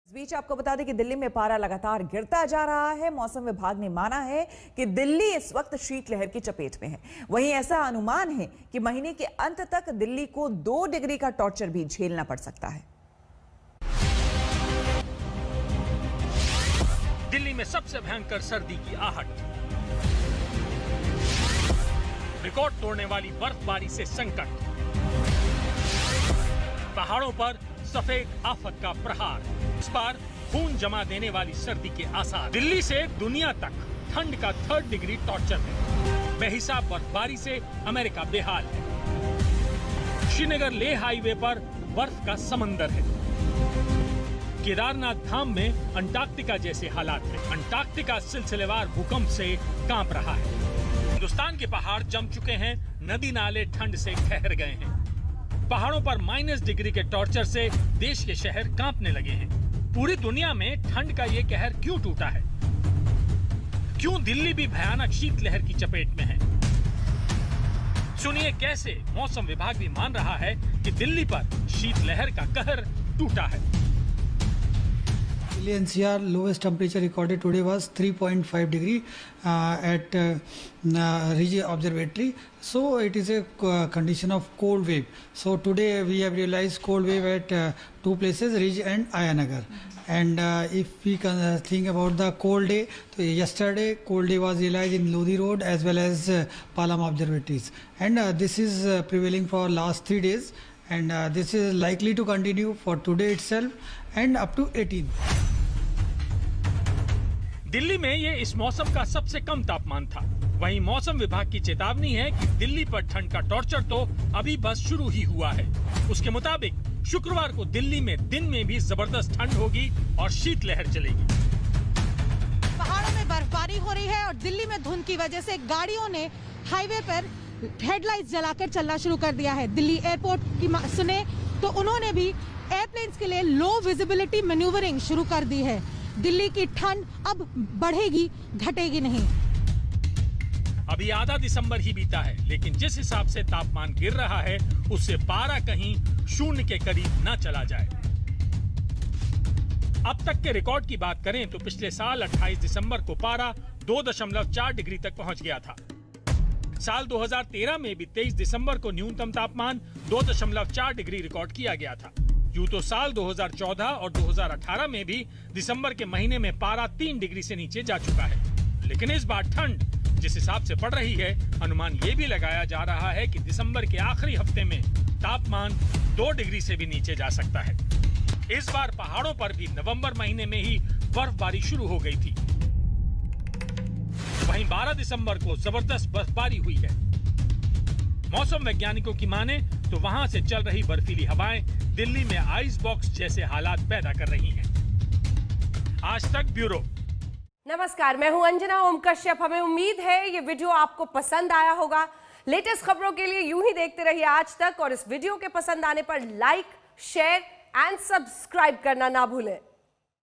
इस बीच आपको बता दें कि दिल्ली में पारा लगातार गिरता जा रहा है। मौसम विभाग ने माना है कि दिल्ली इस वक्त शीतलहर की चपेट में है। वहीं ऐसा अनुमान है कि महीने के अंत तक दिल्ली को 2 डिग्री का टॉर्चर भी झेलना पड़ सकता है। दिल्ली में सबसे भयंकर सर्दी की आहट, रिकॉर्ड तोड़ने वाली बर्फबारी से संकट, पहाड़ों पर सफेद आफत का प्रहार, इस बार खून जमा देने वाली सर्दी के आसार। दिल्ली से दुनिया तक ठंड का 3rd डिग्री टॉर्चर है। बेहिसाब बर्फबारी से अमेरिका बेहाल है। श्रीनगर लेह हाईवे पर बर्फ का समंदर है। केदारनाथ धाम में अंटार्कटिका जैसे हालात हैं। अंटार्कटिका सिलसिलेवार भूकंप से कांप रहा है। हिंदुस्तान के पहाड़ जम चुके हैं, नदी नाले ठंड से ठहर गए हैं। पहाड़ों पर -, डिग्री के टॉर्चर से देश के शहर कांपने लगे हैं। पूरी दुनिया में ठंड का ये कहर क्यों टूटा है? क्यों दिल्ली भी भयानक शीतलहर की चपेट में है? सुनिए कैसे मौसम विभाग भी मान रहा है कि दिल्ली पर शीतलहर का कहर टूटा है। Delhi NCR lowest temperature recorded today was 3.5 degree at Ridge Observatory. So it is a condition of cold wave. So today we have realized cold wave at 2 places, Ridge and Ayanagar. And if we can think about the cold day, so yesterday cold day was realized in Lodi Road as well as Palam Observatories. And this is prevailing for last 3 days. And this is likely to continue for today itself and up to 18. Delhi में ये इस मौसम का सबसे कम तापमान था। वहीं मौसम विभाग की चेतावनी है कि दिल्ली पर ठंड का टॉर्चर तो अभी बस शुरू ही हुआ है। उसके मुताबिक शुक्रवार को दिल्ली में दिन में भी जबरदस्त ठंड होगी और शीतलहर चलेगी। पहाड़ों में बर्फबारी हो रही है और दिल्ली में धुंध की वजह से गाड़ियों ने हाईवे पर हेडलाइट्स जलाकर चलना शुरू कर दिया है। दिल्ली एयरपोर्ट की सुने तो उन्होंने भी एयरप्लेन्स के लिए लो विजिबिलिटी मैन्यूवरिंग शुरू कर दी है। दिल्ली की ठंड अब बढ़ेगी, घटेगी नहीं। अभी आधा दिसंबर ही बीता है, लेकिन जिस हिसाब से तापमान गिर रहा है उससे पारा कहीं 0 के करीब न चला जाए। अब तक के रिकॉर्ड की बात करें तो पिछले साल 28 दिसंबर को पारा 2.4 डिग्री तक पहुंच गया था। साल 2013 में भी 23 दिसंबर को न्यूनतम तापमान 2.4 डिग्री रिकॉर्ड किया गया था। यूं तो साल 2014 और 2018 में भी दिसंबर के महीने में पारा 3 डिग्री से नीचे जा चुका है। लेकिन इस बार ठंड जिस हिसाब से बढ़ रही है, अनुमान ये भी लगाया जा रहा है कि दिसंबर के आखिरी हफ्ते में तापमान 2 डिग्री से भी नीचे जा सकता है। इस बार पहाड़ों पर भी नवंबर महीने में ही बर्फबारी शुरू हो गई थी। वहीं 12 दिसंबर को जबरदस्त बर्फबारी हुई है। मौसम वैज्ञानिकों की माने तो वहां से चल रही बर्फीली हवाएं दिल्ली में आइस बॉक्स जैसे हालात पैदा कर रही हैं। आज तक ब्यूरो। नमस्कार, मैं हूं अंजना ओम कश्यप। हमें उम्मीद है ये वीडियो आपको पसंद आया होगा। लेटेस्ट खबरों के लिए यूं ही देखते रहिए आज तक और इस वीडियो के पसंद आने पर लाइक, शेयर एंड सब्सक्राइब करना ना भूलें।